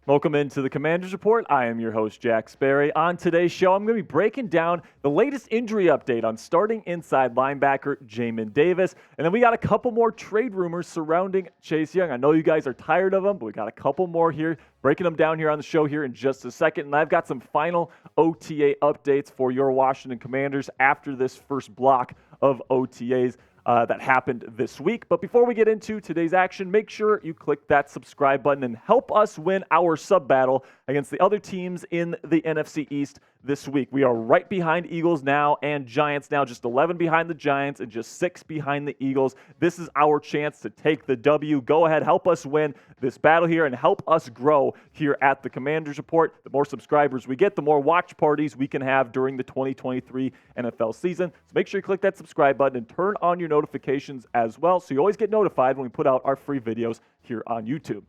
Welcome into the Commanders Report. I am your host, Jack Sperry. On today's show, I'm going to be breaking down the latest injury update on starting inside linebacker Jamin Davis. And then we got a couple more trade rumors surrounding Chase Young. I know you guys are tired of them, but we got a couple more here, breaking them down here on the show here in just a second. And I've got some final OTA updates for your Washington Commanders after this first block of OTAs. That happened this week. But before we get into today's action, make sure you click that subscribe button and help us win our sub battle against the other teams in the NFC East this week. We are right behind Eagles now and Giants now, just 11 behind the Giants and just 6 behind the Eagles. This is our chance to take the W. Go ahead, help us win this battle here and help us grow here at the Commanders Report. The more subscribers we get, the more watch parties we can have during the 2023 NFL season. So make sure you click that subscribe button and turn on your notifications as well so you always get notified when we put out our free videos here on YouTube.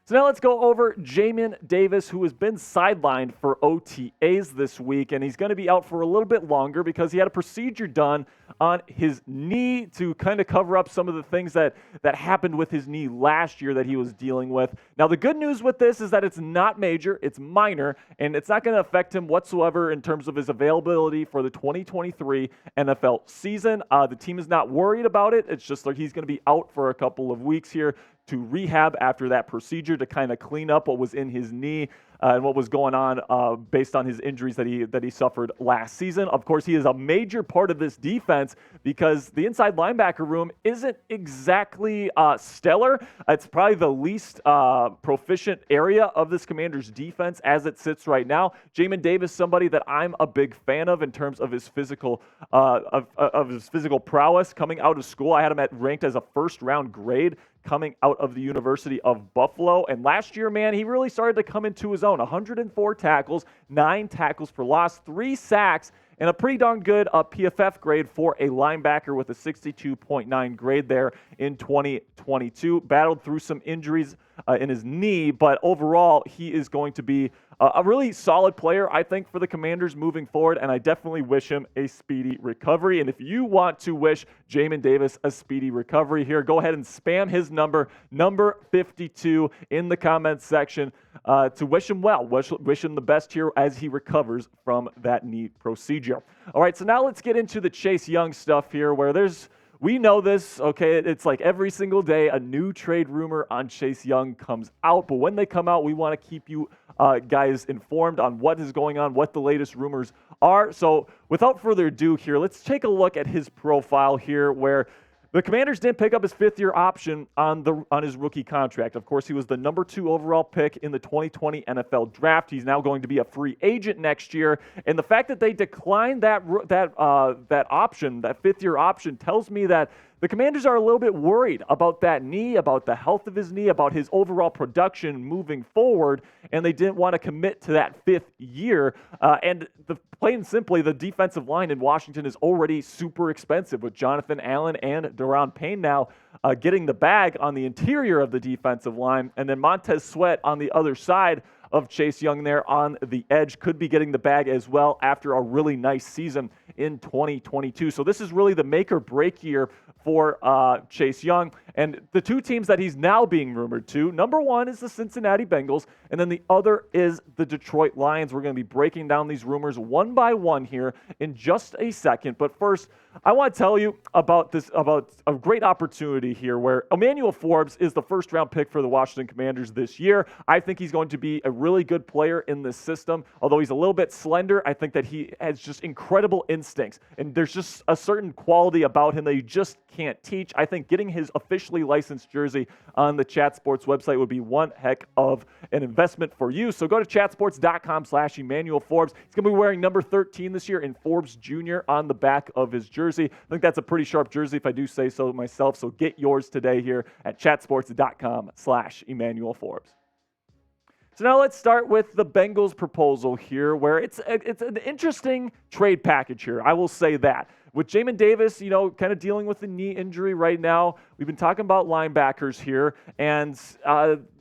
So now let's go over Jamin Davis, who has been sidelined for OTAs this week, and he's going to be out for a little bit longer because he had a procedure done on his knee to kind of cover up some of the things that happened with his knee last year that he was dealing with. Now, the good news with this is that it's not major, it's minor, and it's not going to affect him whatsoever in terms of his availability for the 2023 NFL season. The team is not worried about it. It's just like he's going to be out for a couple of weeks here to rehab after that procedure to kind of clean up what was in his knee and what was going on based on his injuries that he suffered last season. Of course, he is a major part of this defense because the inside linebacker room isn't exactly stellar. It's probably the least proficient area of this Commanders defense as it sits right now. Jamin Davis, somebody that I'm a big fan of in terms of his physical of his physical prowess coming out of school. I had him ranked as a first-round grade coming out of the University of Buffalo. And last year, man, he really started to come into his own. 104 tackles, 9 tackles for loss, 3 sacks, and a pretty darn good PFF grade for a linebacker with a 62.9 grade there in 2022. Battled through some injuries in his knee, but overall, he is going to be a really solid player, I think, for the Commanders moving forward, and I definitely wish him a speedy recovery. And if you want to wish Jamin Davis a speedy recovery here, go ahead and spam his number 52, in the comments section to wish him well, wish him the best here as he recovers from that knee procedure. All right, so now let's get into the Chase Young stuff here, where we know this, okay? It's like every single day a new trade rumor on Chase Young comes out, but when they come out, we want to keep you guys informed on what is going on, what the latest rumors are. So without further ado here, let's take a look at his profile here, where the Commanders didn't pick up his 5th-year option on his rookie contract. Of course, he was the number 2 overall pick in the 2020 NFL Draft. He's now going to be a free agent next year, and the fact that they declined that option, that 5th-year option, tells me that the Commanders are a little bit worried about that knee, about the health of his knee, about his overall production moving forward, and they didn't want to commit to that 5th year. And plain and simply, the defensive line in Washington is already super expensive with Jonathan Allen and Daron Payne now getting the bag on the interior of the defensive line, and then Montez Sweat on the other side of Chase Young there on the edge could be getting the bag as well after a really nice season in 2022. So this is really the make or break year for Chase Young. And the 2 teams that he's now being rumored to, number 1 is the Cincinnati Bengals, and then the other is the Detroit Lions. We're going to be breaking down these rumors one by one here in just a second. But first, I want to tell you about a great opportunity here where Emmanuel Forbes is the first-round pick for the Washington Commanders this year. I think he's going to be a really good player in this system. Although he's a little bit slender, I think that he has just incredible instincts. And there's just a certain quality about him that you just can't teach. I think getting his officially licensed jersey on the Chat Sports website would be one heck of an investment for you. So go to chatsports.com/Emmanuel Forbes. He's going to be wearing number 13 this year in Forbes Jr. on the back of his jersey. I think that's a pretty sharp jersey if I do say so myself. So get yours today here at chatsports.com/Emmanuel Forbes. So now let's start with the Bengals proposal here, where it's an interesting trade package here. I will say that. With Jamin Davis, kind of dealing with the knee injury right now, we've been talking about linebackers here, and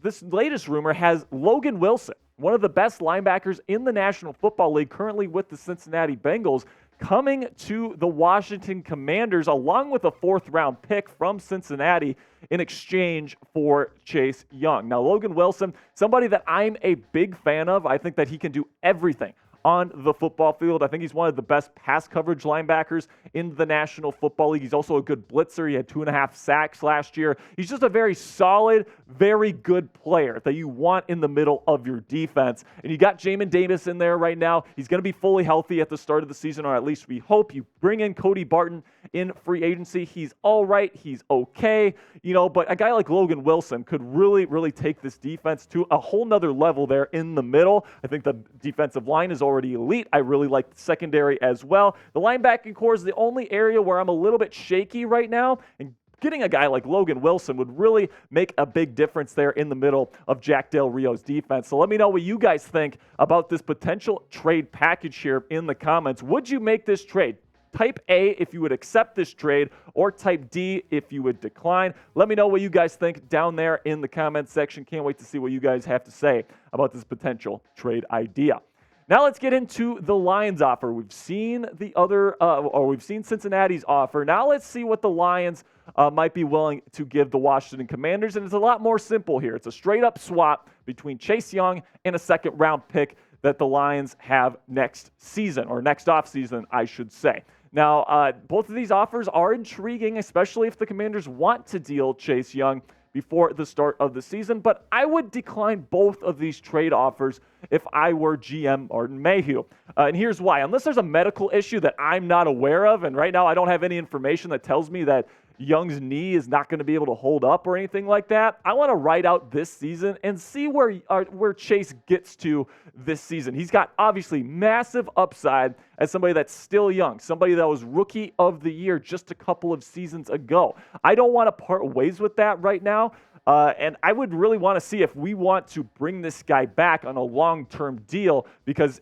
this latest rumor has Logan Wilson, one of the best linebackers in the National Football League, currently with the Cincinnati Bengals, coming to the Washington Commanders along with a 4th-round pick from Cincinnati in exchange for Chase Young. Now, Logan Wilson, somebody that I'm a big fan of. I think that he can do everything on the football field. I think he's one of the best pass coverage linebackers in the National Football League. He's also a good blitzer. He had 2.5 sacks last year. He's just a very solid, very good player that you want in the middle of your defense. And you got Jamin Davis in there right now. He's going to be fully healthy at the start of the season, or at least we hope. You bring in Cody Barton in free agency. He's all right. He's okay. But a guy like Logan Wilson could really, really take this defense to a whole nother level there in the middle. I think the defensive line is already elite. I really like the secondary as well. The linebacking core is the only area where I'm a little bit shaky right now, and getting a guy like Logan Wilson would really make a big difference there in the middle of Jack Del Rio's defense. So let me know what you guys think about this potential trade package here in the comments. Would you make this trade? Type A if you would accept this trade, or type D if you would decline. Let me know what you guys think down there in the comments section. Can't wait to see what you guys have to say about this potential trade idea. Now let's get into the Lions offer. We've seen we've seen Cincinnati's offer. Now let's see what the Lions might be willing to give the Washington Commanders, and it's a lot more simple here. It's a straight-up swap between Chase Young and a second-round pick that the Lions have next season, or next offseason, I should say. Now, both of these offers are intriguing, especially if the Commanders want to deal Chase Young before the start of the season, but I would decline both of these trade offers if I were GM Martin Mayhew. And here's why. Unless there's a medical issue that I'm not aware of, and right now I don't have any information that tells me that Young's knee is not going to be able to hold up or anything like that, I want to ride out this season and see where Chase gets to this season. He's got obviously massive upside as somebody that's still young, somebody that was Rookie of the Year just a couple of seasons ago. I don't want to part ways with that right now. And I would really want to see if we want to bring this guy back on a long-term deal, because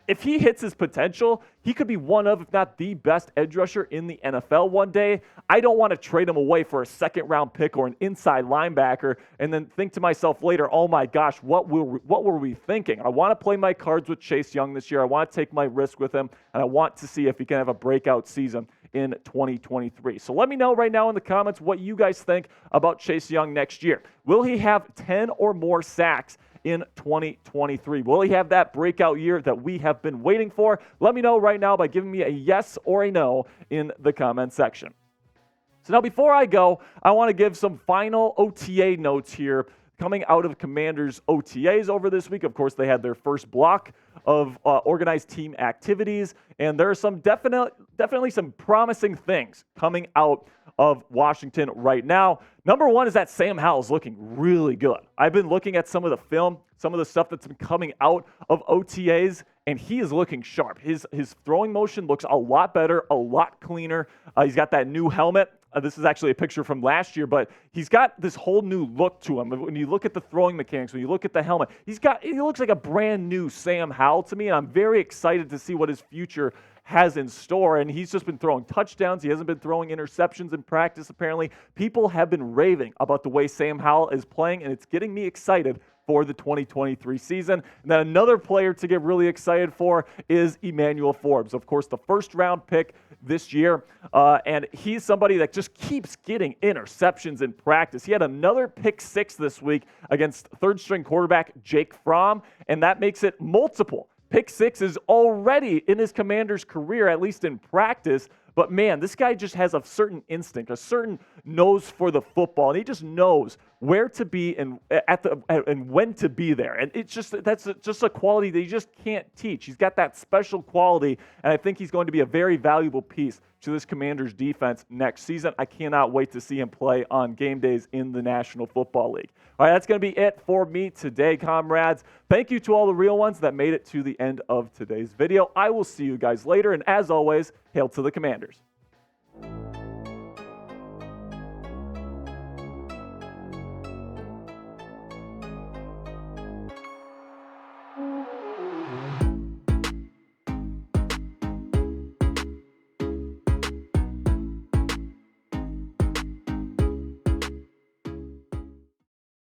if he hits his potential, he could be one of, if not the best edge rusher in the NFL one day. I don't want to trade him away for a second-round pick or an inside linebacker and then think to myself later, oh my gosh, what were we thinking? I want to play my cards with Chase Young this year. I want to take my risk with him, and I want to see if he can have a breakout season in 2023. So let me know right now in the comments what you guys think about Chase Young next year. Will he have 10 or more sacks in 2023? Will he have that breakout year that we have been waiting for? Let me know right now by giving me a yes or a no in the comment section. So now before I go, I want to give some final OTA notes here coming out of Commanders OTAs over this week. Of course, they had their first block of organized team activities, and there are some definitely some promising things coming out of Washington right now. Number one is that Sam Howell's looking really good. I've been looking at some of the film, some of the stuff that's been coming out of OTAs, and he is looking sharp. His throwing motion looks a lot better, a lot cleaner. He's got that new helmet. This is actually a picture from last year, but he's got this whole new look to him. When you look at the throwing mechanics, when you look at the helmet, he looks like a brand new Sam Howell to me, and I'm very excited to see what his future has in store. And he's just been throwing touchdowns. He hasn't been throwing interceptions in practice, apparently. People have been raving about the way Sam Howell is playing, and it's getting me excited for the 2023 season. And then another player to get really excited for is Emmanuel Forbes. Of course, the first-round pick this year, and he's somebody that just keeps getting interceptions in practice. He had another pick six this week against third-string quarterback Jake Fromm, and that makes it multiple pick sixes already in his Commanders career, at least in practice. But man, this guy just has a certain instinct, a certain nose for the football, and he just knows where to be and when to be there. And that's just a quality that you just can't teach. He's got that special quality, and I think he's going to be a very valuable piece to this Commanders defense next season. I cannot wait to see him play on game days in the National Football League. All right, that's going to be it for me today, comrades. Thank you to all the real ones that made it to the end of today's video. I will see you guys later, and as always, hail to the Commanders.